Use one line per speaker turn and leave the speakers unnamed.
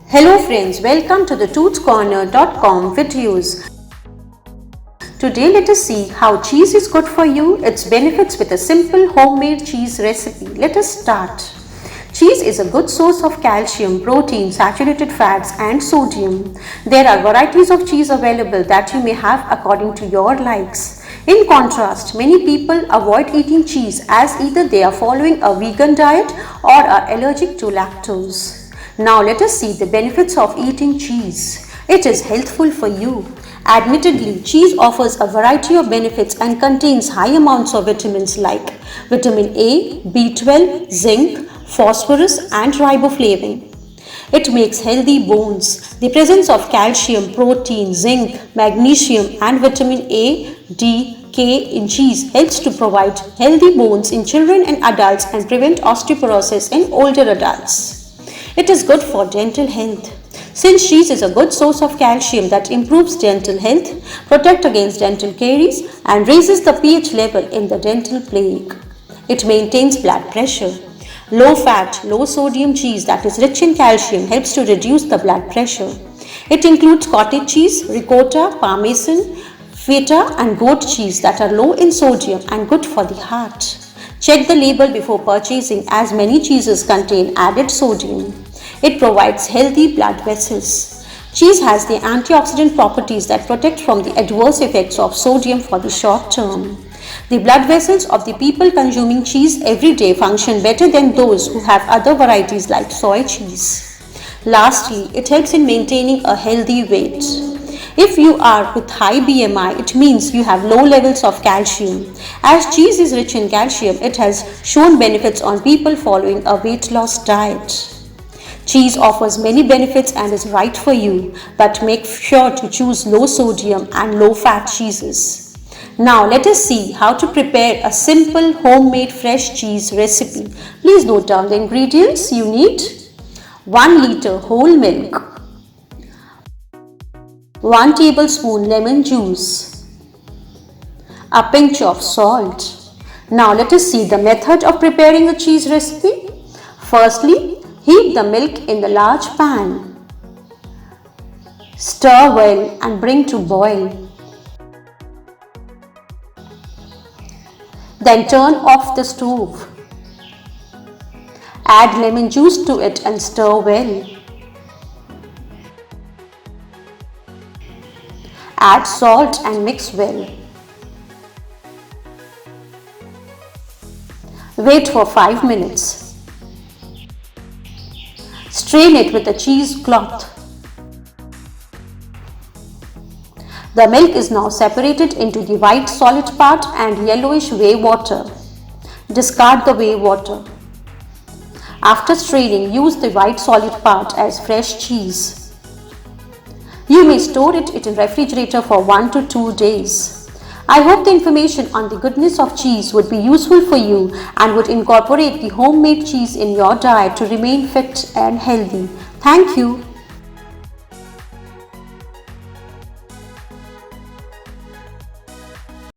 Hello friends, welcome to the toothcorner.com videos. Today let us see how cheese is good for you, its benefits with a simple homemade cheese recipe. Let us start. Cheese is a good source of calcium, protein, saturated fats and sodium. There are varieties of cheese available that you may have according to your likes. In contrast, many people avoid eating cheese as either they are following a vegan diet or are allergic to lactose. Now let us see the benefits of eating cheese. It is healthful for you. Admittedly, cheese offers a variety of benefits and contains high amounts of vitamins like vitamin A, B12, zinc, phosphorus and riboflavin. It makes healthy bones. The presence of calcium, protein, zinc, magnesium and vitamin A, D, K in cheese helps to provide healthy bones in children and adults and prevent osteoporosis in older adults. It is good for dental health. Since cheese is a good source of calcium that improves dental health, protects against dental caries and raises the pH level in the dental plaque. It maintains blood pressure. Low fat, low sodium cheese that is rich in calcium helps to reduce the blood pressure. It includes cottage cheese, ricotta, parmesan, feta and goat cheese that are low in sodium and good for the heart. Check the label before purchasing as many cheeses contain added sodium. It provides healthy blood vessels. Cheese has the antioxidant properties that protect from the adverse effects of sodium for the short term. The blood vessels of the people consuming cheese every day function better than those who have other varieties like soy cheese. Lastly, it helps in maintaining a healthy weight. If you are with high BMI, it means you have low levels of calcium. As cheese is rich in calcium, it has shown benefits on people following a weight loss diet. Cheese offers many benefits and is right for you, but make sure to choose low sodium and low fat cheeses. Now let us see how to prepare a simple homemade fresh cheese recipe. Please note down the ingredients you need. 1 liter whole milk, 1 tablespoon lemon juice, a pinch of salt. Now let us see the method of preparing the cheese recipe. Firstly, heat the milk in the large pan. Stir well and bring to boil. Then turn off the stove. Add lemon juice to it and stir well. Add salt and mix well. Wait for 5 minutes. Strain it with a cheesecloth. The milk is now separated into the white solid part and yellowish whey water. Discard the whey water. After straining, use the white solid part as fresh cheese. You may store it in refrigerator for 1 to 2 days. I hope the information on the goodness of cheese would be useful for you and would incorporate the homemade cheese in your diet to remain fit and healthy. Thank you.